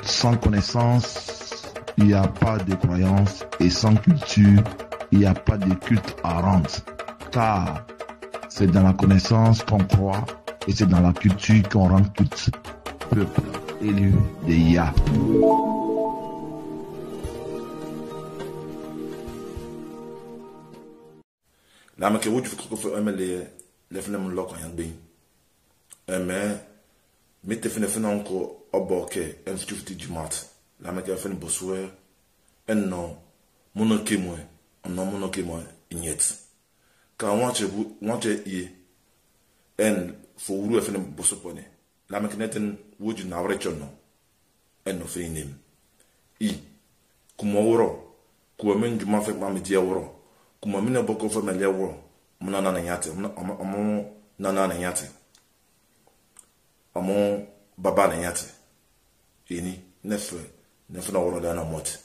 Sans connaissance, il n'y a pas de croyance, et sans culture, il n'y a pas de culte à rendre. Car c'est dans la connaissance qu'on croit et c'est dans la culture qu'on rend culte. Peuple élu de Yah. La mec où tu fais que les flammes lock en yangbe. Mais te fais encore au bokeh, un stuffy du mat. La mec a fait une bossueur, un non, monoké moi, un non monoké moi, ignite. Quand on te y un faut vous faire une bossopone. La mec n'est un wood du navre non, un no fait nim. I, kumoro, kuamen du mafek mami diawro. Kuma mina boko fa melia wo muna na nyate amo na nyate amo baba na nyate eni nefe na woro da na mot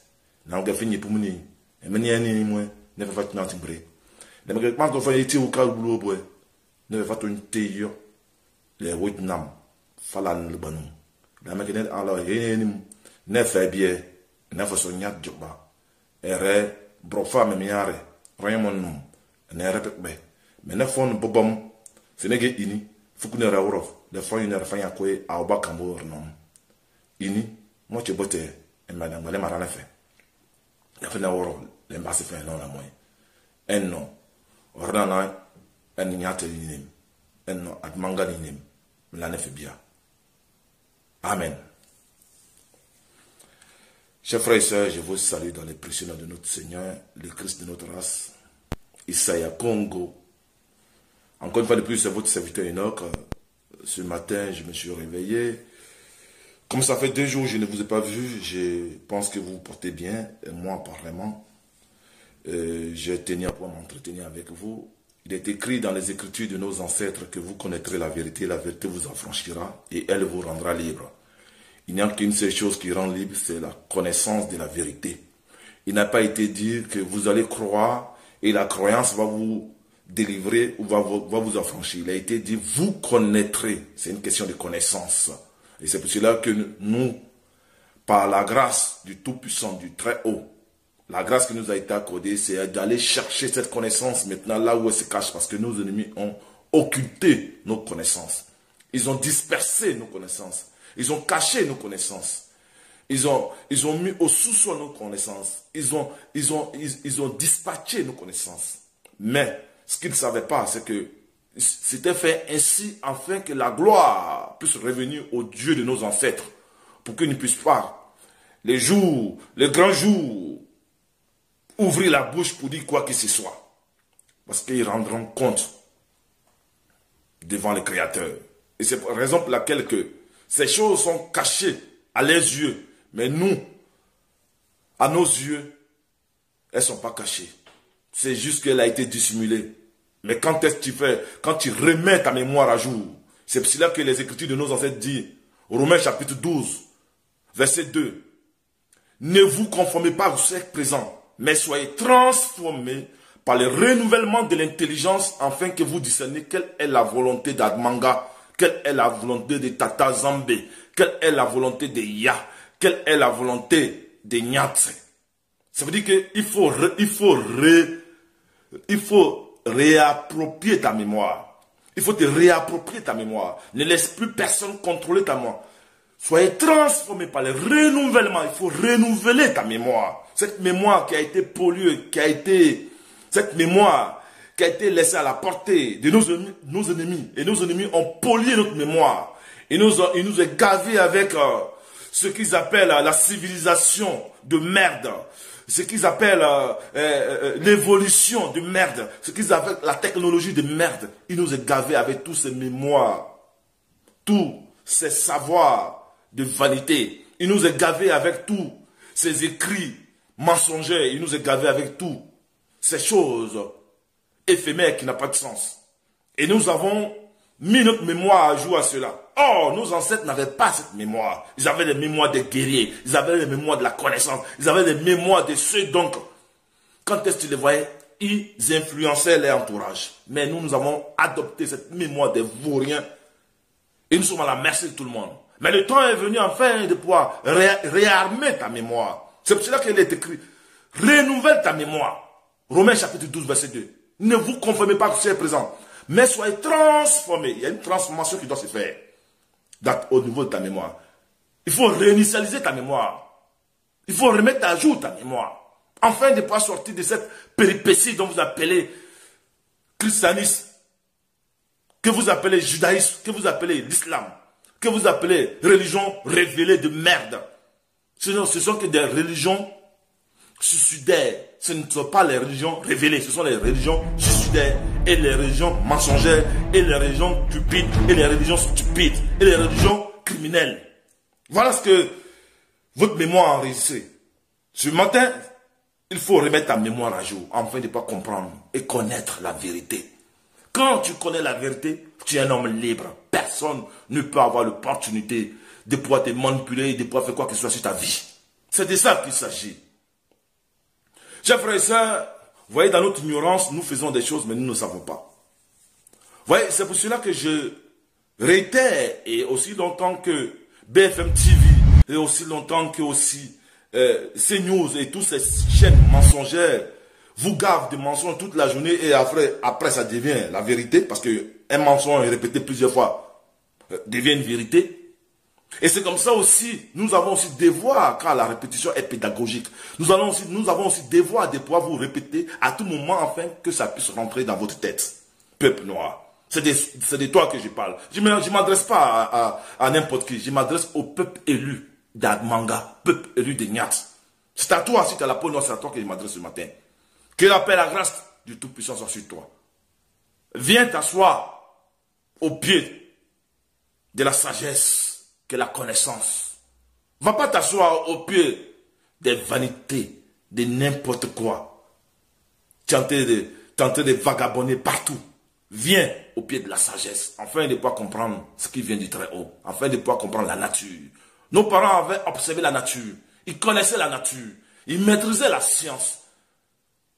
na nga finyi pumuni e meni ani mo nefe fa tuna timbre de me kwa ko fa yiti u ka bulo boy nefe fa tun teyo le witnam falan le banu da me kenet ala eni nefe bie nefe so nyat joba ere brofa me miare Raymond nom, ne répète be. Mais ne font bobom, ce n'est que ini, fukune rawrof, le font une refanya kwe a oba kambo nom. Ini, moi tu botte, et madame Galé Marana fait. Il a fait la woro, l'embassy fait non la moyen. En non, ordana, en ignate linim, en non, admanga linim, l'année fait bien. Amen. Chers frères et sœurs, je vous salue dans les précieux noms de notre Seigneur, le Christ de notre race, Isaiah Congo. Encore une fois de plus, c'est votre serviteur Enoch. Ce matin, je me suis réveillé. Comme ça fait 2 jours que je ne vous ai pas vu, je pense que vous vous portez bien, et moi apparemment. Je tenais à pouvoir m'entretenir avec vous. Il est écrit dans les Écritures de nos ancêtres que vous connaîtrez la vérité vous affranchira et elle vous rendra libre. Il n'y a qu'une seule chose qui rend libre, c'est la connaissance de la vérité. Il n'a pas été dit que vous allez croire et la croyance va vous délivrer ou va vous affranchir. Il a été dit, vous connaîtrez. C'est une question de connaissance. Et c'est pour cela que nous, par la grâce du Tout-Puissant, du Très-Haut, la grâce qui nous a été accordée, c'est d'aller chercher cette connaissance maintenant là où elle se cache, parce que nos ennemis ont occulté nos connaissances. Ils ont dispersé nos connaissances. Ils ont caché nos connaissances. Ils ont mis au sous-sol nos connaissances. Ils ont dispatché nos connaissances. Mais ce qu'ils ne savaient pas, c'est que c'était fait ainsi afin que la gloire puisse revenir au Dieu de nos ancêtres. Pour qu'ils ne puissent pas, les grands jours, ouvrir la bouche pour dire quoi que ce soit. Parce qu'ils rendront compte devant le Créateur. Et c'est la raison pour laquelle ces choses sont cachées à leurs yeux. Mais nous, à nos yeux, elles ne sont pas cachées. C'est juste qu'elle a été dissimulée. Mais quand est-ce que tu fais? Quand tu remets ta mémoire à jour. C'est pour cela que les Écritures de nos ancêtres disent, Romains chapitre 12, verset 2. Ne vous conformez pas au siècle présent, mais soyez transformés par le renouvellement de l'intelligence afin que vous discerniez quelle est la volonté d'Admanga, quelle est la volonté de Tata Zambé, quelle est la volonté de Yah, quelle est la volonté de Nyatse. Ça veut dire qu'il faut réapproprier ta mémoire. Il faut te réapproprier ta mémoire. Ne laisse plus personne contrôler ta mémoire. Soyez transformés par le renouvellement. Il faut renouveler ta mémoire. Cette mémoire qui a été polluée, cette mémoire qui a été laissée à la portée de nos ennemis. Et nos ennemis ont pollué notre mémoire. Ils nous ont gavé avec ce qu'ils appellent la civilisation de merde. Ce qu'ils appellent l'évolution de merde. Ce qu'ils appellent la technologie de merde. Ils nous ont gavé avec tous ces mémoires. Tous ces savoirs de vanité. Ils nous ont gavé avec tous ces écrits mensongers. Ils nous ont gavé avec tous ces choses éphémère qui n'a pas de sens. Et nous avons mis notre mémoire à jour à cela. Or, nos ancêtres n'avaient pas cette mémoire. Ils avaient les mémoires des guerriers. Ils avaient les mémoires de la connaissance. Ils avaient les mémoires de ceux donc. Quand est-ce que tu les voyais? Ils influençaient leur entourage. Mais nous avons adopté cette mémoire des vauriens. Et nous sommes à la merci de tout le monde. Mais le temps est venu enfin de pouvoir réarmer ta mémoire. C'est pour cela qu'il est écrit, renouvelle ta mémoire. Romains chapitre 12, verset 2. Ne vous conformez pas à ce qui est présent, mais soyez transformés. Il y a une transformation qui doit se faire au niveau de ta mémoire. Il faut réinitialiser ta mémoire. Il faut remettre à jour ta mémoire. Afin de pouvoir sortir de cette péripétie dont vous appelez christianisme, que vous appelez judaïsme, que vous appelez l'islam, que vous appelez religion révélée de merde. Ce sont que des religions suicidaires. Ce ne sont pas les religions révélées, ce sont les religions suicidaires et les religions mensongères et les religions cupides et les religions stupides et les religions criminelles. Voilà ce que votre mémoire a enregistré. Ce matin, il faut remettre ta mémoire à jour afin de pouvoir comprendre et connaître la vérité. Quand tu connais la vérité, tu es un homme libre. Personne ne peut avoir l'opportunité de pouvoir te manipuler, de pouvoir faire quoi que ce soit sur ta vie. C'est de ça qu'il s'agit. Chers frères et sœurs, vous voyez, dans notre ignorance, nous faisons des choses, mais nous ne savons pas. Vous voyez, c'est pour cela que je réitère, et aussi longtemps que BFM TV, et aussi longtemps que aussi CNews et toutes ces chaînes mensongères vous gavent de mensonges toute la journée, et après ça devient la vérité, parce qu'un mensonge répété plusieurs fois devient une vérité. Et c'est comme ça aussi, nous avons aussi devoir, car la répétition est pédagogique, nous avons aussi devoir de pouvoir vous répéter à tout moment afin que ça puisse rentrer dans votre tête. Peuple noir. C'est de toi que je parle. Je ne m'adresse pas à n'importe qui, je m'adresse au peuple élu d'Admanga, peuple élu de Nyat. C'est à toi, si tu as la peau noire, c'est à toi que je m'adresse ce matin. Que la paix et la grâce du Tout-Puissant soit sur toi. Viens t'asseoir au pied de la sagesse que la connaissance. Va pas t'asseoir au pied des vanités, de n'importe quoi. Tenter de vagabonder partout. Viens au pied de la sagesse, afin de pouvoir comprendre ce qui vient du très haut, afin de pouvoir comprendre la nature. Nos parents avaient observé la nature, ils connaissaient la nature, ils maîtrisaient la science.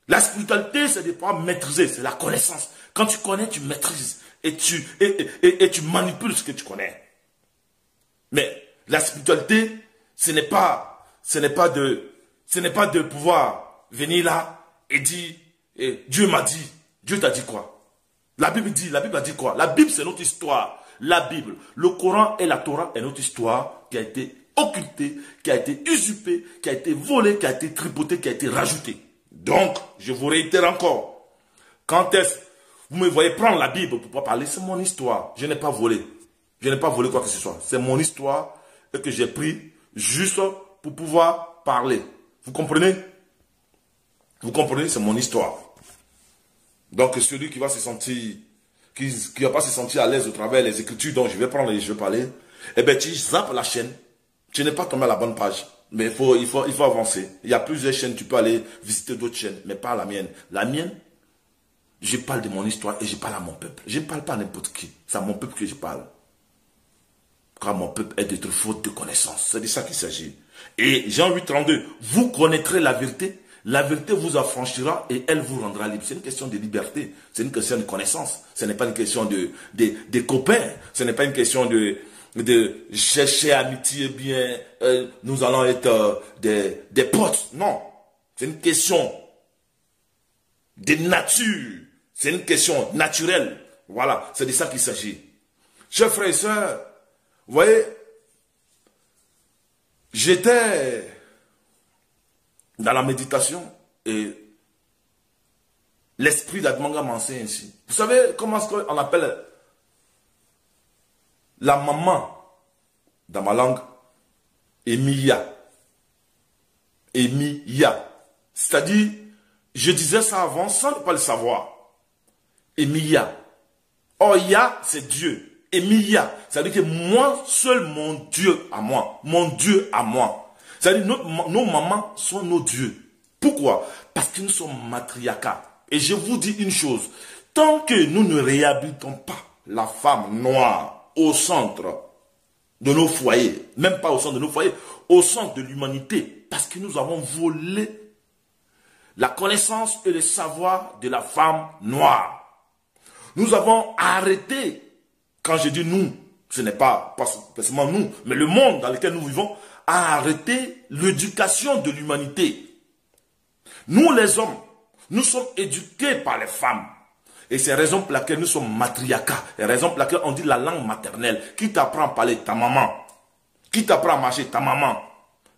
La spiritualité, c'est de pouvoir maîtriser, c'est la connaissance. Quand tu connais, tu maîtrises et tu manipules ce que tu connais. Mais la spiritualité, ce n'est pas de pouvoir venir là et dire Dieu m'a dit. Dieu t'a dit quoi? La Bible a dit quoi? La Bible, c'est notre histoire. La Bible, le Coran et la Torah est notre histoire qui a été occultée, qui a été usurpée, qui a été volée, qui a été tripotée, qui a été rajoutée. Donc, je vous réitère encore, quand est-ce vous me voyez prendre la Bible pour pouvoir parler, c'est mon histoire. Je n'ai pas volé. Je n'ai pas volé quoi que ce soit. C'est mon histoire et que j'ai pris juste pour pouvoir parler. Vous comprenez? Vous comprenez? C'est mon histoire. Donc, celui qui va se sentir, qui va pas se sentir à l'aise au travers des écritures dont je vais prendre et je vais parler, eh bien, tu zappes la chaîne. Tu n'es pas tombé à la bonne page. Mais il faut avancer. Il y a plusieurs chaînes, tu peux aller visiter d'autres chaînes, mais pas la mienne. La mienne, je parle de mon histoire et je parle à mon peuple. Je ne parle pas à n'importe qui. C'est à mon peuple que je parle. Car mon peuple est d'être faute de connaissance. C'est de ça qu'il s'agit. Et Jean 8,32, vous connaîtrez la vérité vous affranchira et elle vous rendra libre. C'est une question de liberté, c'est une question de connaissance. Ce n'est pas une question de copains, ce n'est pas une question de chercher amitié bien, nous allons être des potes. Non, c'est une question de nature, c'est une question naturelle. Voilà, c'est de ça qu'il s'agit. Chers frères et sœurs, vous voyez, j'étais dans la méditation et l'esprit d'Admanga m'enseigne ainsi. Vous savez comment est-ce qu'on appelle la maman dans ma langue? Emiya. Emiya. C'est-à-dire, je disais ça avant sans ne pas le savoir. Emiya. Oya, c'est Dieu. Emiya. C'est-à-dire que moi, seul mon Dieu à moi. Mon Dieu à moi. C'est-à-dire nos mamans sont nos dieux. Pourquoi? Parce que nous sommes matriarcat. Et je vous dis une chose. Tant que nous ne réhabilitons pas la femme noire au centre de nos foyers, même pas au centre de nos foyers, au centre de l'humanité, parce que nous avons volé la connaissance et le savoir de la femme noire. Nous avons arrêté, quand je dis nous, ce n'est pas seulement nous, mais le monde dans lequel nous vivons, a arrêté l'éducation de l'humanité. Nous les hommes, nous sommes éduqués par les femmes. Et c'est la raison pour laquelle nous sommes matriarcat. C'est la raison pour laquelle on dit la langue maternelle. Qui t'apprend à parler? Ta maman. Qui t'apprend à marcher? Ta maman.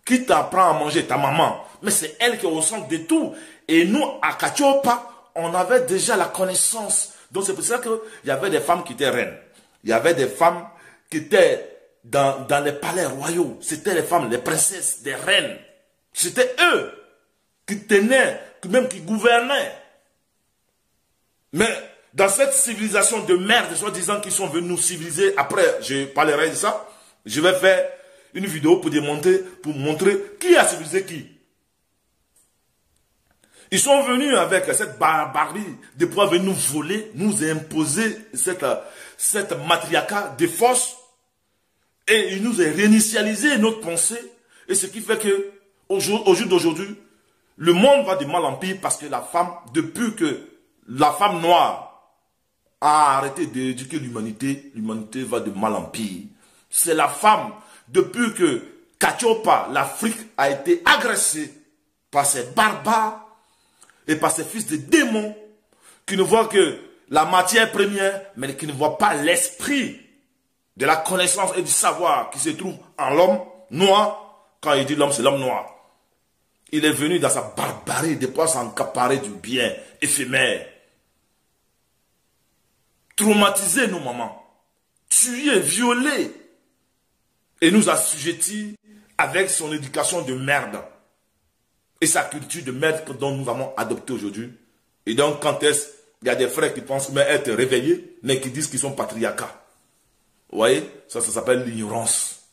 Qui t'apprend à manger? Ta maman. Mais c'est elle qui est au centre de tout. Et nous, à Katiopa, on avait déjà la connaissance. Donc c'est pour ça qu'il y avait des femmes qui étaient reines. Il y avait des femmes qui étaient dans les palais royaux. C'était les femmes, les princesses, des reines. C'était eux qui tenaient, même qui gouvernaient. Mais dans cette civilisation de merde, soi-disant qu'ils sont venus nous civiliser, après je parlerai de ça, je vais faire une vidéo pour montrer qui a civilisé qui. Ils sont venus avec cette barbarie de pouvoir venir nous voler, nous imposer cette matriarcat de force. Et il nous a réinitialisé notre pensée. Et ce qui fait que, au jour d'aujourd'hui, le monde va de mal en pire parce que la femme, depuis que la femme noire a arrêté d'éduquer l'humanité, l'humanité va de mal en pire. C'est la femme, depuis que Katiopa, l'Afrique, a été agressée par ces barbares et par ces fils de démons qui ne voient que la matière première, mais qui ne voient pas l'esprit de la connaissance et du savoir qui se trouve en l'homme noir. Quand il dit l'homme, c'est l'homme noir. Il est venu dans sa barbarie de pouvoir s'encaparer du bien éphémère. Traumatiser nos mamans. Tuer, violer. Et nous assujettir avec son éducation de merde. Et sa culture de merde dont nous avons adopté aujourd'hui. Et donc, quand il y a des frères qui pensent même être réveillés, mais qui disent qu'ils sont patriarcats. Vous voyez, ça s'appelle l'ignorance.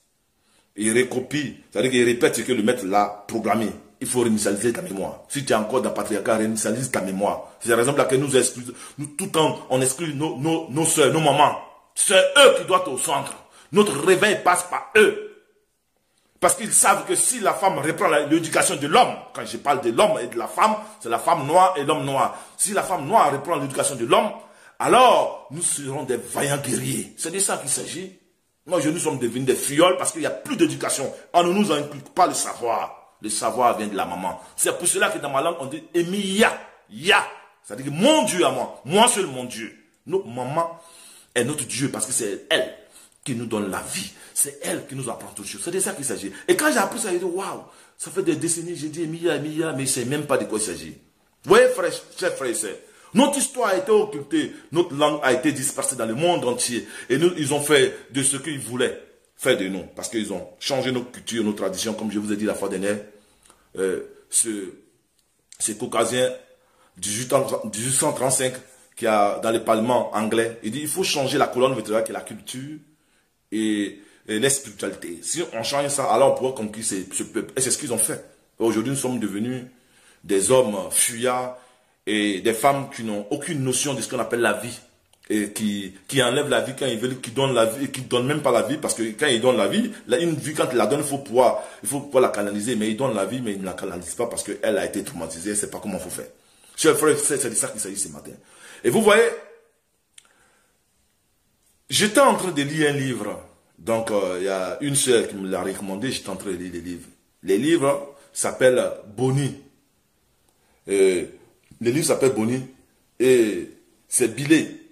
Il recopie, c'est-à-dire qu'il répète ce que le maître l'a programmé. Il faut réinitialiser ta mémoire. Si tu es encore dans le patriarcat, réinitialise ta mémoire. C'est la raison pour laquelle nous excluons, tout le temps, on exclut nos soeurs, nos mamans. C'est eux qui doivent être au centre. Notre réveil passe par eux. Parce qu'ils savent que si la femme reprend l'éducation de l'homme, quand je parle de l'homme et de la femme, c'est la femme noire et l'homme noir. Si la femme noire reprend l'éducation de l'homme, alors nous serons des vaillants guerriers. C'est de ça qu'il s'agit. Moi, nous sommes devenus des fioles parce qu'il n'y a plus d'éducation. On ne nous inculque pas le savoir. Le savoir vient de la maman. C'est pour cela que dans ma langue, on dit Emiya, Ya. C'est-à-dire que mon Dieu à moi, moi seul mon Dieu. Notre maman est notre Dieu parce que c'est elle qui nous donne la vie. C'est elle qui nous apprend toutes choses. C'est de ça qu'il s'agit. Et quand j'ai appris ça, j'ai dit, waouh, ça fait des décennies, j'ai dit Emiya, Emiya, mais je ne sais même pas de quoi il s'agit. Vous voyez, chers frères et sœurs, notre histoire a été occultée, notre langue a été dispersée dans le monde entier. Et nous, ils ont fait de ce qu'ils voulaient faire de nous. Parce qu'ils ont changé nos cultures, nos traditions, comme je vous ai dit la fois dernière. Ce Caucasien 1835 qui a dans le parlement anglais, il dit il faut changer la colonne vertébrale qui est la culture et la spiritualité. Si on change ça, alors on pourra conquérir ce peuple. Et c'est ce qu'ils ont fait. Aujourd'hui, nous sommes devenus des hommes fuyards et des femmes qui n'ont aucune notion de ce qu'on appelle la vie. Et qui enlèvent la vie quand ils veulent, qui donnent la vie et qui ne donnent même pas la vie. Parce que quand ils donnent la vie, une vie quand ils la donnent, il faut pouvoir la canaliser. Mais ils donnent la vie, mais ils ne la canalisent pas parce qu'elle a été traumatisée. Elle ne sait pas comment il faut faire. Chers frères, c'est de ça qu'il s'agit ce matin. Et vous voyez, j'étais en train de lire un livre. Donc, il y a une sœur qui me l'a recommandé. J'étais en train de lire les livres. Les livres s'appellent Bonnie. Le livre s'appelle Bonnie. Et c'est Billet.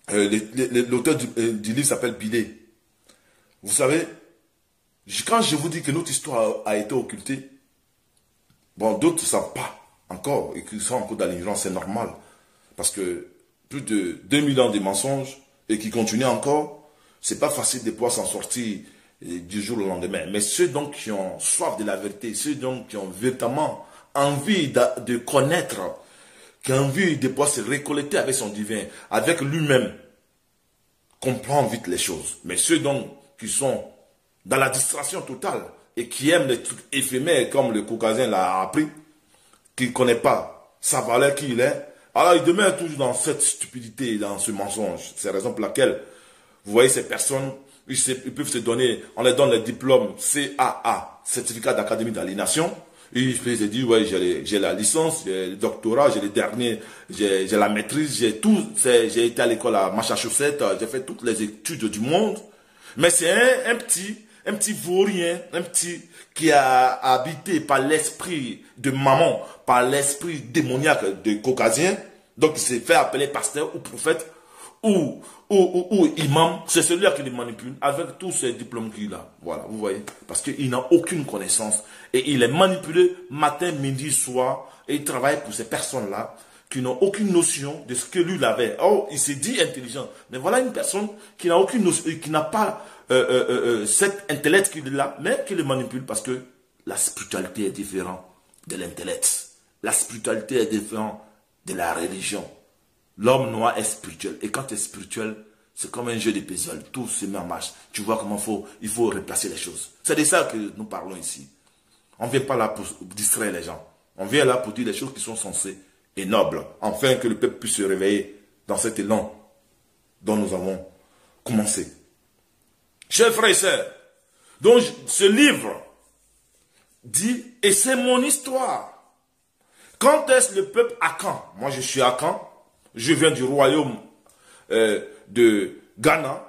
L'auteur du livre s'appelle Billet. Vous savez, quand je vous dis que notre histoire a été occultée, bon, d'autres ne savent pas encore et qui sont encore dans l'ignorance, c'est normal. Parce que plus de 2000 ans de mensonges et qui continuent encore, c'est pas facile de pouvoir s'en sortir du jour au lendemain. Mais ceux donc qui ont soif de la vérité, ceux donc qui ont véritablement envie de connaître, qui ont envie de pouvoir se récolter avec son divin, avec lui-même, comprend vite les choses. Mais ceux donc qui sont dans la distraction totale et qui aiment les trucs éphémères comme le Caucasien l'a appris, qui ne connaît pas sa valeur, qui il est, alors il demeure toujours dans cette stupidité, dans ce mensonge. C'est la raison pour laquelle vous voyez ces personnes, ils peuvent se donner, on les donne les diplômes CAA, certificat d'académie d'aliénation, Il s'est dit, ouais, j'ai la licence, j'ai le doctorat, j'ai les derniers, j'ai la maîtrise, j'ai tout. J'ai été à l'école à Massachusetts, j'ai fait toutes les études du monde. Mais c'est un petit vaurien, un petit qui a habité par l'esprit de maman, par l'esprit démoniaque de caucasien. Donc il s'est fait appeler pasteur ou prophète ou imam. C'est celui-là qui les manipule avec tous ces diplômes qu'il a. Voilà, vous voyez. Parce qu'il n'a aucune connaissance. Et il est manipulé matin, midi, soir. Et il travaille pour ces personnes-là qui n'ont aucune notion de ce que lui avait. Oh, il s'est dit intelligent. Mais voilà une personne qui n'a aucune notion, qui n'a pas cet intellect qu'il a, mais qui le manipule parce que la spiritualité est différente de l'intellect. La spiritualité est différente de la religion. L'homme noir est spirituel. Et quand tu es spirituel, c'est comme un jeu de puzzle. Tout se met en marche. Tu vois comment il faut replacer les choses. C'est de ça que nous parlons ici. On ne vient pas là pour distraire les gens. On vient là pour dire les choses qui sont sensées et nobles. Afin que le peuple puisse se réveiller dans cet élan dont nous avons commencé. Chers frères et sœurs, donc ce livre dit, et c'est mon histoire. Quand est-ce le peuple Akan? Moi je suis Akan, je viens du royaume de Ghana,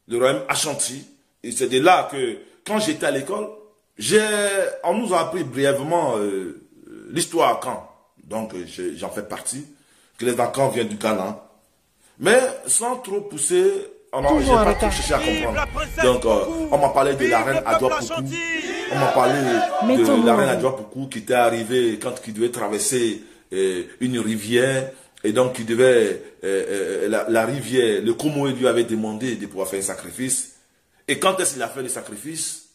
le royaume Ashanti, et c'est de là que quand j'étais à l'école, on nous a appris brièvement l'histoire Akan, donc j'en fais partie, que les Akan viennent du Ghana, mais sans trop pousser. J'ai pas trop cherché à comprendre. Donc, on m'a parlé de la reine Adwa Poukou. On m'a parlé de la reine Adwa Poukou qui était arrivée quand il devait traverser une rivière. Et donc, il devait, la rivière, le Komoé lui avait demandé de pouvoir faire un sacrifice. Et quand est-ce qu'il a fait le sacrifice,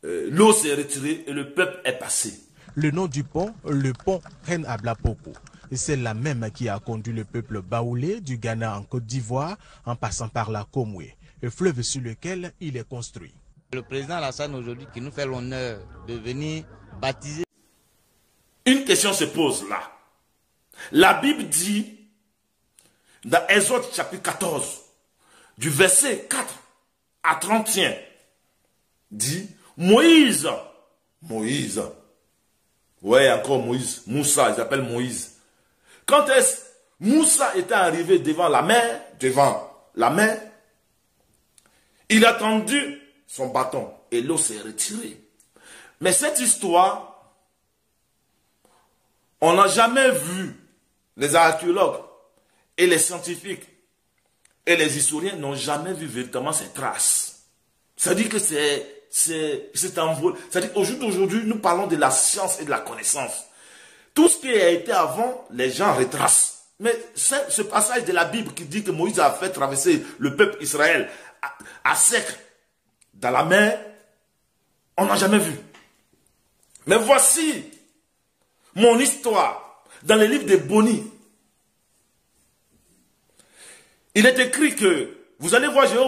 l'eau s'est retirée et le peuple est passé. Le nom du pont, le pont Reine Adwa Poukou. C'est la même qui a conduit le peuple baoulé du Ghana en Côte d'Ivoire en passant par la Komoué, le fleuve sur lequel il est construit. Le président Alassane aujourd'hui qui nous fait l'honneur de venir baptiser. Une question se pose là. La Bible dit dans Exode chapitre 14, du verset 4 à 31, dit Moïse, ouais encore Moïse, Moussa, ils s'appellent Moïse. Quand est-ce Moussa était arrivé devant la mer, il a tendu son bâton et l'eau s'est retirée. Mais cette histoire, on n'a jamais vu, les archéologues et les scientifiques et les historiens n'ont jamais vu véritablement ces traces. C'est-à-dire que c'est un vol. C'est-à-dire qu'aujourd'hui, nous parlons de la science et de la connaissance. Tout ce qui a été avant, les gens retracent. Mais ce passage de la Bible qui dit que Moïse a fait traverser le peuple Israël à sec dans la mer, on n'a jamais vu. Mais voici mon histoire dans le livre de Boni. Il est écrit que, vous allez voir, je vais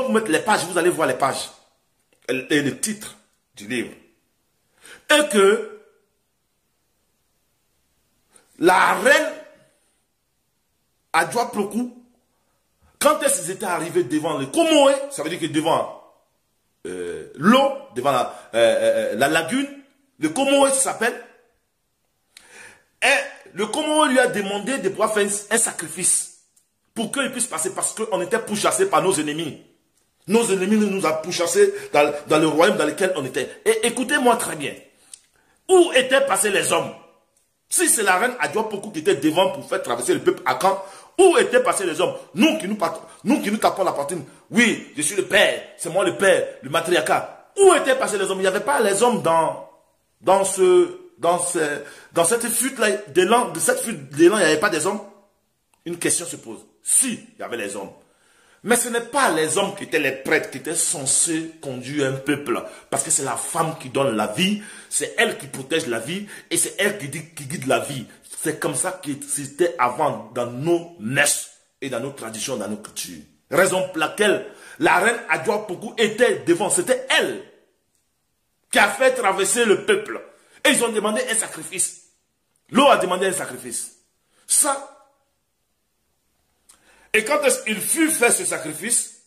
vous mettre les pages, vous allez voir les pages et le titre du livre. Et que la reine Adwa Poukou, quand est-ce qu'ils étaient arrivés devant le Komoé, ça veut dire que devant l'eau, devant la lagune, le Komoé s'appelle, et le Komoé lui a demandé de pouvoir faire un sacrifice pour qu'il puisse passer, parce qu'on était pourchassés par nos ennemis. Nos ennemis nous ont pourchassés dans le royaume dans lequel on était. Et écoutez-moi très bien, où étaient passés les hommes? Si c'est la reine Adwa Poukou qui était devant pour faire traverser le peuple Akan, où étaient passés les hommes? Nous qui nous tapons la poitrine. Oui, je suis le père, c'est moi le père, le matriarcat. Où étaient passés les hommes? Il n'y avait pas les hommes dans cette fuite-là d'élan, de cette fuite d'élan, il n'y avait pas des hommes? Une question se pose. Si, il y avait les hommes. Mais ce n'est pas les hommes qui étaient les prêtres qui étaient censés conduire un peuple. Parce que c'est la femme qui donne la vie, c'est elle qui protège la vie et c'est elle qui guide la vie. C'est comme ça que c'était avant dans nos messes et dans nos traditions, dans nos cultures. Raison pour laquelle la reine Adwa Poukou était devant. C'était elle qui a fait traverser le peuple. Et ils ont demandé un sacrifice. L'eau a demandé un sacrifice. Ça. Et quand il fut fait ce sacrifice,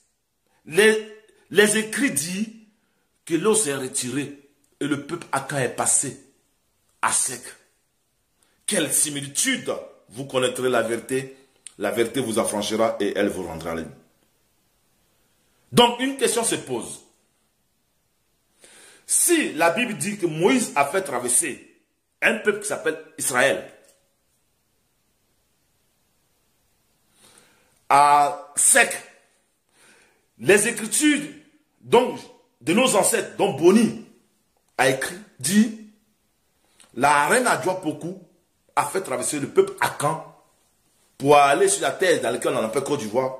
les écrits disent que l'eau s'est retirée et le peuple Akan est passé à sec. Quelle similitude! Vous connaîtrez la vérité vous affranchira et elle vous rendra libre. Donc une question se pose. Si la Bible dit que Moïse a fait traverser un peuple qui s'appelle Israël à sec, les Écritures donc, de nos ancêtres, dont Boni a écrit, dit la reine Adjoa-Poku a fait traverser le peuple Akan pour aller sur la terre dans laquelle on appelle Côte d'Ivoire.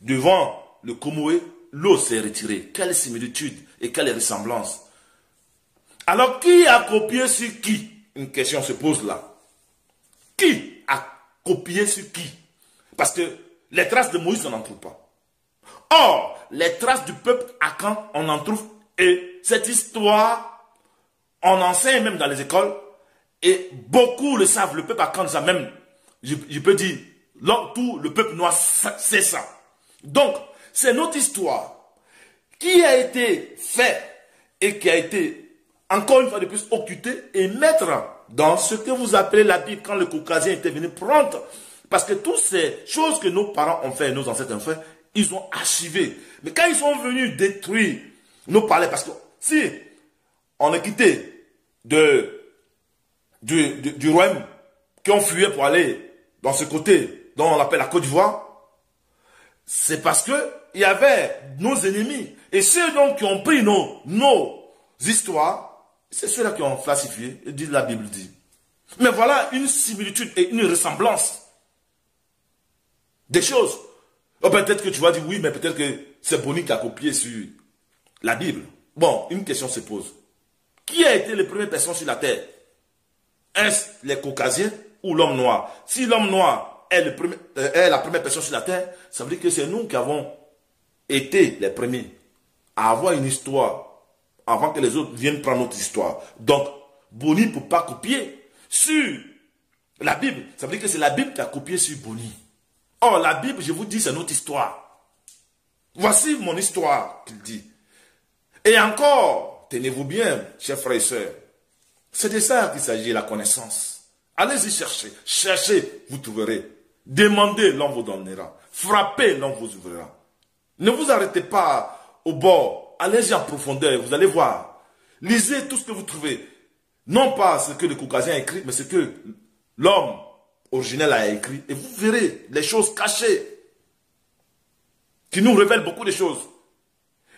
Devant le Komoé, l'eau s'est retirée. Quelle similitude et quelle ressemblance. Alors, qui a copié sur qui? Une question se pose là. Qui a copié sur qui? Parce que les traces de Moïse, on n'en trouve pas. Or, les traces du peuple Akan, on en trouve. Et cette histoire, on enseigne même dans les écoles. Et beaucoup le savent. Le peuple Akan, ça même, je peux dire, tout le peuple noir, c'est ça. Donc, c'est notre histoire qui a été faite et qui a été, encore une fois de plus, occultée et mettre dans ce que vous appelez la Bible quand le Caucasien était venu prendre. Parce que toutes ces choses que nos parents ont fait et nos ancêtres ont fait, ils ont archivé. Mais quand ils sont venus détruire nos palais, parce que si on est quitté du royaume qui ont fui pour aller dans ce côté dont on appelle la Côte d'Ivoire, c'est parce que il y avait nos ennemis. Et ceux donc qui ont pris nos histoires, c'est ceux-là qui ont falsifié, et dit la Bible dit. Mais voilà une similitude et une ressemblance des choses. Oh, peut-être que tu vas dire oui, mais peut-être que c'est Boni qui a copié sur la Bible. Bon, une question se pose. Qui a été les premières personnes sur la terre? Est-ce les Caucasiens ou l'homme noir? Si l'homme noir est la première personne sur la terre, ça veut dire que c'est nous qui avons été les premiers à avoir une histoire avant que les autres viennent prendre notre histoire. Donc, Boni ne peut pas copier sur la Bible. Ça veut dire que c'est la Bible qui a copié sur Boni. Or, la Bible, je vous dis, c'est notre histoire. Voici mon histoire, qu'il dit. Et encore, tenez-vous bien, chers frères et sœurs, c'est de ça qu'il s'agit, la connaissance. Allez-y chercher. Cherchez, vous trouverez. Demandez, l'on vous donnera. Frappez, l'on vous ouvrira. Ne vous arrêtez pas au bord. Allez-y en profondeur, vous allez voir. Lisez tout ce que vous trouvez. Non pas ce que le Caucasien a écrit, mais ce que l'homme originel a écrit. Et vous verrez les choses cachées qui nous révèlent beaucoup de choses.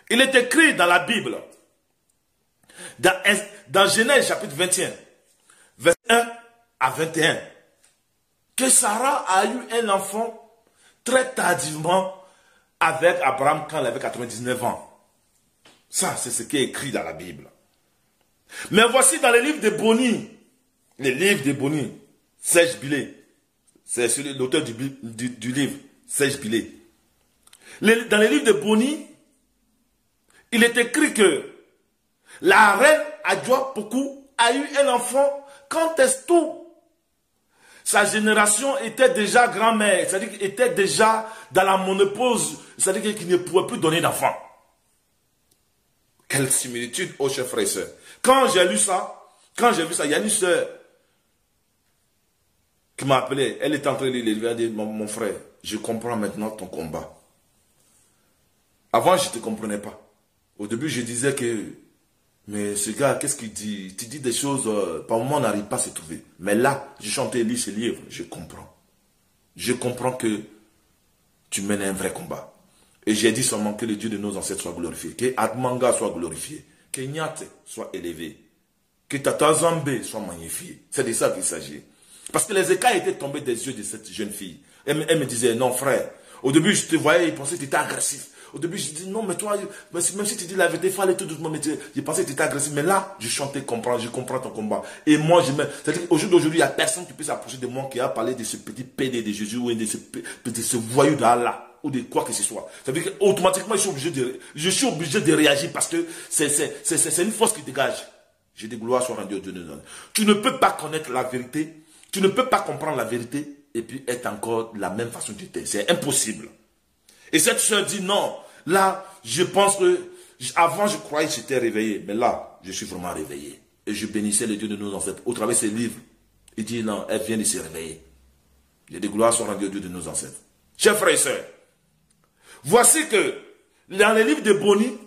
Il est écrit dans la Bible, dans Genèse chapitre 21, verset 1 à 21, que Sarah a eu un enfant très tardivement avec Abraham quand elle avait 99 ans. Ça, c'est ce qui est écrit dans la Bible. Mais voici dans les livres de Boni, Serge Billet, c'est l'auteur du livre, Serge Billet. Dans les livres de Boni, il est écrit que la reine Adjoa-Poku a eu un enfant quand est-ce tout. Sa génération était déjà grand-mère, c'est-à-dire qu'il était déjà dans la ménopause, c'est-à-dire qu'il ne pouvait plus donner d'enfant. Quelle similitude, oh chers frères et sœurs. Quand j'ai lu ça, il y a une sœur qui m'a appelé, elle est en train de lire, elle a dit, mon frère, je comprends maintenant ton combat. Avant, je ne te comprenais pas. Au début, je disais que, mais ce gars, qu'est-ce qu'il dit? Tu dis des choses, par moment, on n'arrive pas à se trouver. Mais là, je chantais, lis ce livre, je comprends. Je comprends que tu mènes un vrai combat. Et j'ai dit seulement que le Dieu de nos ancêtres soit glorifié, que Admanga soit glorifié, que Nyate soit élevé, que Tata Zambé soit magnifié. C'est de ça qu'il s'agit. Parce que les écailles étaient tombés des yeux de cette jeune fille. Elle me disait, non frère, au début je te voyais, il pensait que tu étais agressif. Au début je dis, non mais toi, même si tu dis la vérité, il fallait tout doucement, mais je pensais que tu étais agressif. Mais là, je chantais, je comprends ton combat. Et moi, c'est-à-dire qu'au jour d'aujourd'hui, il n'y a personne qui peut s'approcher de moi qui a parlé de ce petit pédé de Jésus ou de ce voyou d'Allah ou de quoi que ce soit. Ça veut dire qu'automatiquement, je suis obligé de réagir parce que c'est une force qui dégage. J'ai des gloires soit rendues au Dieu de nous. Tu ne peux pas connaître la vérité, tu ne peux pas comprendre la vérité et puis être encore de la même façon que tu étais. C'est impossible. Et cette soeur dit non, là, je pense que avant je croyais que j'étais réveillé, mais là, je suis vraiment réveillé. et je bénissais le Dieu de nos ancêtres. Au travers de ces livres, il dit non, elle vient de se réveiller. Et des gloires sont rendues au Dieu de nos ancêtres. Chers frères et sœurs, voici que dans les livres de Boni,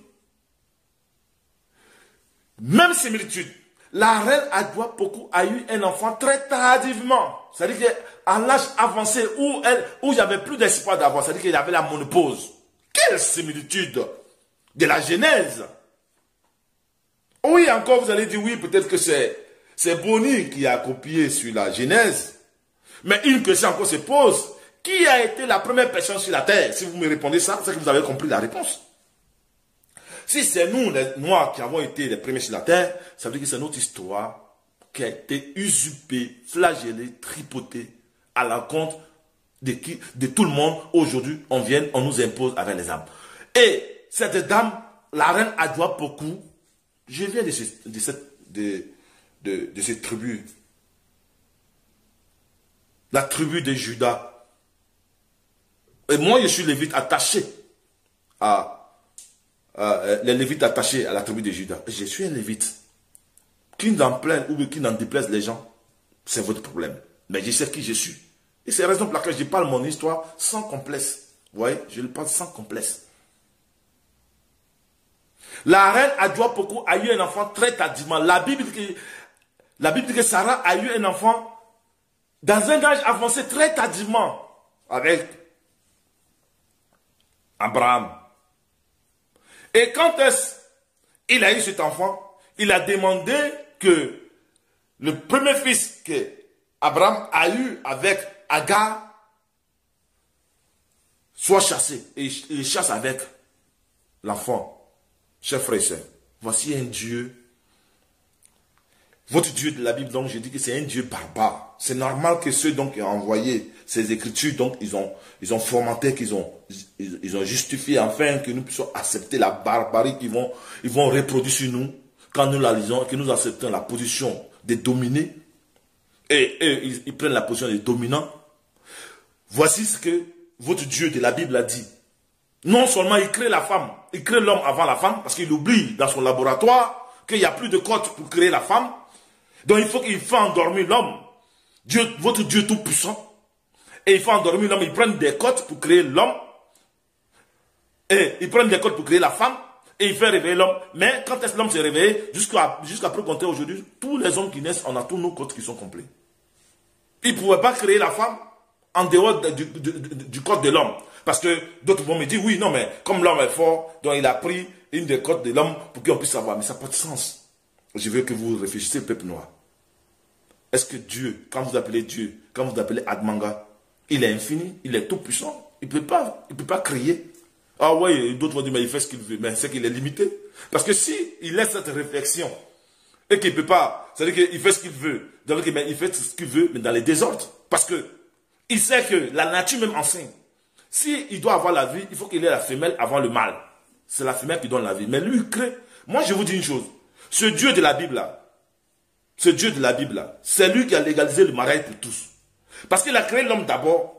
même similitude, la reine Adwa Poku a eu un enfant très tardivement. C'est-à-dire qu'à l'âge avancé où il n'y avait plus d'espoir d'avoir, c'est-à-dire qu'il y avait la ménopause. Quelle similitude de la Genèse. Oui, encore vous allez dire oui, peut-être que c'est Boni qui a copié sur la Genèse. Mais une question encore se pose. Qui a été la première personne sur la terre? Si vous me répondez ça, c'est que vous avez compris la réponse. Si c'est nous, les Noirs, qui avons été les premiers sur la terre, ça veut dire que c'est notre histoire qui a été usurpée, flagellée, tripotée à l'encontre de tout le monde. Aujourd'hui, on nous impose avec les âmes. Et cette dame, la reine Adwa Poku, je viens de cette tribu. La tribu de Judas. Et moi, je suis lévite attaché les lévites attachés à la tribu de Judas. Je suis un lévite. Qui n'en plaît ou qui n'en déplaise les gens, c'est votre problème. Mais je sais qui je suis. Et c'est la raison pour laquelle je parle mon histoire sans complexe. Vous voyez, je le parle sans complexe. La reine Adwa Poku a eu un enfant très tardivement. La Bible dit que Sarah a eu un enfant dans un âge avancé très tardivement avec Abraham. Et quand il a eu cet enfant, il a demandé que le premier fils que Abraham a eu avec Agar soit chassé. Et il chasse avec l'enfant. Chers frères et sœurs, voici un Dieu. Votre Dieu de la Bible, donc, je dis que c'est un Dieu barbare. C'est normal que ceux donc, qui ont envoyé ces écritures, donc, ils ont formaté, ils ont justifié, afin que nous puissions accepter la barbarie qu'ils vont reproduire sur nous, quand nous la lisons, que nous acceptons la position des dominés, et eux, ils prennent la position des dominants. Voici ce que votre Dieu de la Bible a dit. Non seulement il crée la femme, il crée l'homme avant la femme, parce qu'il oublie dans son laboratoire qu'il n'y a plus de code pour créer la femme. Donc il faut endormir l'homme. Votre Dieu tout-puissant. Et il faut endormir l'homme. Ils prennent des codes pour créer l'homme. Et ils prennent des codes pour créer la femme. Et il fait réveiller l'homme. Mais quand est-ce que l'homme s'est réveillé, jusqu'à plus compter aujourd'hui, tous les hommes qui naissent, on a tous nos codes qui sont complets. Il ne pouvait pas créer la femme en dehors du code de l'homme. Parce que d'autres vont me dire, oui, non, mais comme l'homme est fort, donc il a pris une des codes de l'homme pour qu'on puisse savoir. Mais ça n'a pas de sens. Je veux que vous réfléchissiez, peuple noir. Est-ce que Dieu, quand vous appelez Dieu, quand vous appelez Admanga, il est infini, il est tout puissant, il ne peut pas créer. Ah oui, d'autres vont dire, mais il fait ce qu'il veut, mais c'est qu'il est limité. Parce que si il laisse cette réflexion, et qu'il ne peut pas, c'est-à-dire qu'il fait ce qu'il veut, donc il fait ce qu'il veut, mais dans les désordres. Parce que il sait que la nature même enseigne. S'il doit avoir la vie, il faut qu'il ait la femelle avant le mâle. C'est la femelle qui donne la vie. Mais lui, il crée. Moi, je vous dis une chose. Ce Dieu de la Bible là, c'est lui qui a légalisé le mariage pour tous. Parce qu'il a créé l'homme d'abord,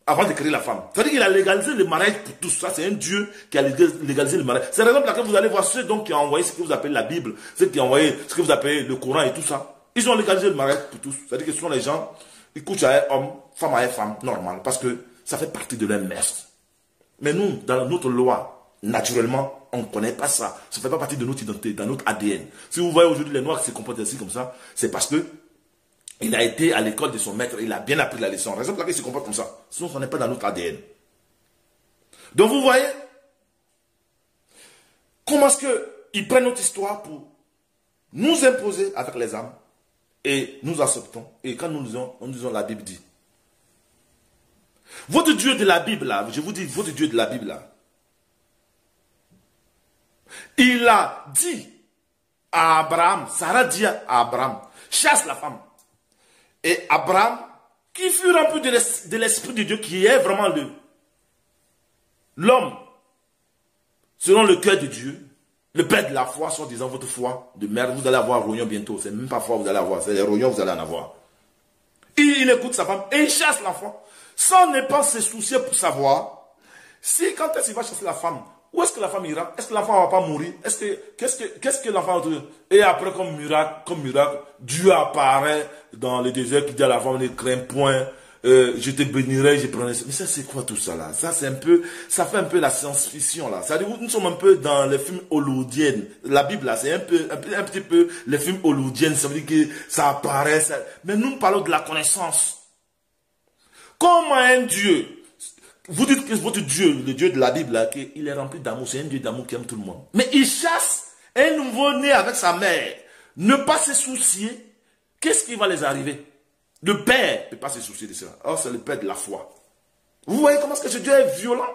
avant de créer la femme. C'est-à-dire qu'il a légalisé le mariage pour tous. Ça, c'est un Dieu qui a légalisé le mariage. C'est la raison pour laquelle vous allez voir ceux donc qui ont envoyé ce que vous appelez la Bible, ceux qui ont envoyé ce que vous appelez le Coran et tout ça. Ils ont légalisé le mariage pour tous. C'est-à-dire que ce sont les gens, ils couchent à un homme, femme à une femme, normal. Parce que ça fait partie de leur messe. Mais nous, dans notre loi, naturellement, on ne connaît pas ça. Ça ne fait pas partie de notre identité, dans notre ADN. Si vous voyez aujourd'hui les Noirs qui se comportent ainsi comme ça, c'est parce que il a été à l'école de son maître, il a bien appris la leçon. La raison pour laquelle il se comporte comme ça. Sinon, ça n'est pas dans notre ADN. Donc vous voyez, comment est-ce qu'ils prennent notre histoire pour nous imposer avec les âmes et nous acceptons. Et quand nous disons la Bible dit. Votre Dieu de la Bible là, je vous dis, votre Dieu de la Bible là, il a dit à Abraham, Sarah dit à Abraham, chasse la femme. Et Abraham, qui fut rempli de l'Esprit de Dieu, qui est vraiment l'homme, selon le cœur de Dieu, le père de la foi, soit disant votre foi de merde, vous allez avoir rognon bientôt. C'est même pas foi vous allez avoir, c'est les rognons vous allez en avoir. Il écoute sa femme et il chasse l'enfant, sans ne pas se soucier pour savoir si quand est-ce qu'il va chasser la femme, Où est-ce que la femme ira? Est-ce que l'enfant ne va pas mourir? Qu'est-ce que l'enfant va dire? Et après, comme miracle, Dieu apparaît dans le désert qui dit à la femme, ne crains point, je te bénirai, je prendrai. Mais ça, c'est quoi tout ça là? Ça, c'est un peu, ça fait un peu la science-fiction là. Ça dit, nous sommes un peu dans les films hollywoodiens. La Bible là, c'est un petit peu les films hollywoodiens. Ça veut dire que ça apparaît. Ça... Mais nous parlons de la connaissance. Comment un Dieu, vous dites que votre Dieu, le Dieu de la Bible là, qu'il est rempli d'amour. C'est un Dieu d'amour qui aime tout le monde. Mais il chasse un nouveau-né avec sa mère. Ne pas se soucier. Qu'est-ce qui va les arriver? Le père ne peut pas se soucier de cela. Or, c'est le père de la foi. Vous voyez comment est-ce que ce Dieu est violent?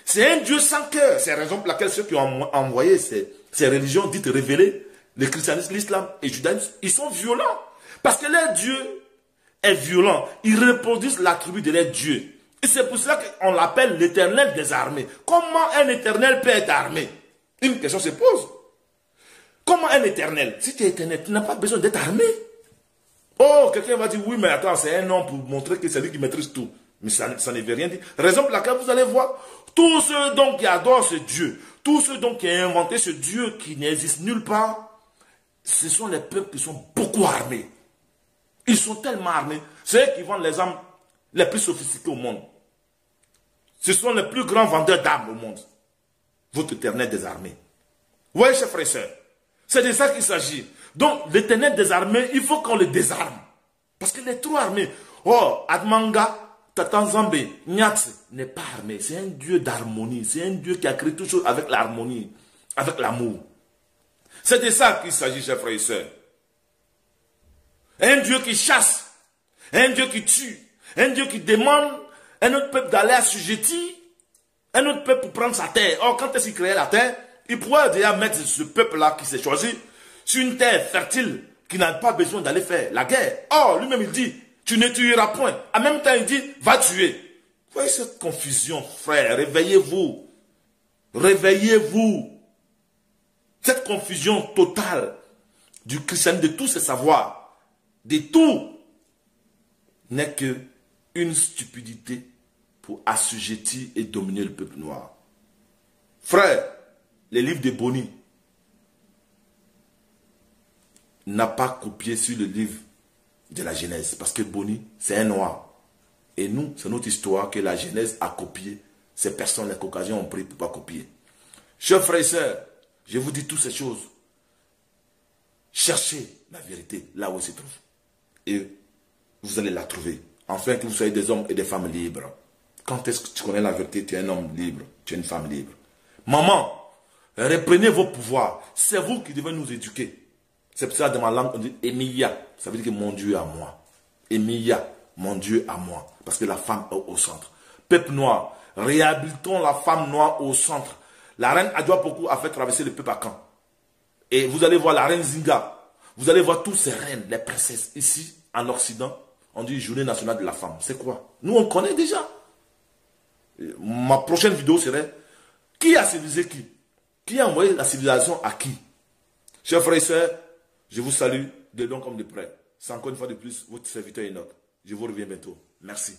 C'est un Dieu sans cœur. C'est la raison pour laquelle ceux qui ont envoyé ces religions dites révélées, le christianisme, l'islam et le judaïsme, ils sont violents. Parce que leur Dieu est violent. Ils reproduisent l'attribut de leur Dieu. Et c'est pour cela qu'on l'appelle l'éternel des armées. Comment un éternel peut être armé? Une question se pose. Comment un éternel? Si tu es éternel, tu n'as pas besoin d'être armé. Oh, quelqu'un va dire, oui, mais attends, c'est un homme pour montrer que c'est lui qui maîtrise tout. Mais ça ne veut rien dire. Raison pour laquelle vous allez voir, tous ceux donc qui adorent ce Dieu, tous ceux donc qui ont inventé ce Dieu qui n'existe nulle part, ce sont les peuples qui sont beaucoup armés. Ils sont tellement armés. C'est eux qui vendent les armes les plus sophistiquées au monde. Ce sont les plus grands vendeurs d'armes au monde. Votre éternel des armées. Vous voyez, chers frères et sœurs, c'est de ça qu'il s'agit. Donc, l'éternel des armées, il faut qu'on le désarme. Parce qu'il est trop armé. Oh, Admanga, Tatanzambe, Nyatse n'est pas armé. C'est un Dieu d'harmonie. C'est un Dieu qui a créé tout chose avec l'harmonie, avec l'amour. C'est de ça qu'il s'agit, chers frères et sœurs. Un Dieu qui chasse, un Dieu qui tue, un Dieu qui demande un autre peuple d'aller assujettir, un autre peuple pour prendre sa terre. Or, quand est-ce qu'il créait la terre, il pourrait déjà mettre ce peuple-là qui s'est choisi sur une terre fertile qui n'a pas besoin d'aller faire la guerre. Or, lui-même, il dit, tu ne tueras point. En même temps, il dit, va tuer. Vous voyez cette confusion, frère, réveillez-vous. Réveillez-vous. Cette confusion totale du christianisme, de tous ses savoirs, de tout, n'est que une stupidité pour assujettir et dominer le peuple noir. Frère, les livres de Boni n'a pas copié sur le livre de la Genèse. Parce que Boni, c'est un noir. Et nous, c'est notre histoire que la Genèse a copié. Ces personnes, les Caucasiens ont pris pour ne pas copier. Chers frères et sœurs, je vous dis toutes ces choses. Cherchez la vérité là où elle se trouve. Et vous allez la trouver. Afin que vous soyez des hommes et des femmes libres. Quand est-ce que tu connais la vérité, tu es un homme libre, tu es une femme libre. Maman, reprenez vos pouvoirs. C'est vous qui devez nous éduquer. C'est pour ça que dans ma langue, on dit Emilia. Ça veut dire que mon Dieu à moi. Emilia, mon Dieu à moi. Parce que la femme est au centre. Peuple noir, réhabilitons la femme noire au centre. La reine Adjoa Poku a fait traverser le peuple à Caen. Et vous allez voir la reine Zinga. Vous allez voir tous ces reines, les princesses. Ici, en Occident, on dit Journée nationale de la femme. C'est quoi? Nous, on connaît déjà. Ma prochaine vidéo serait qui a civilisé qui? Qui a envoyé la civilisation à qui? Chers frères et sœurs, je vous salue de loin comme de près. C'est encore une fois de plus votre serviteur Enoch. Je vous reviens bientôt. Merci.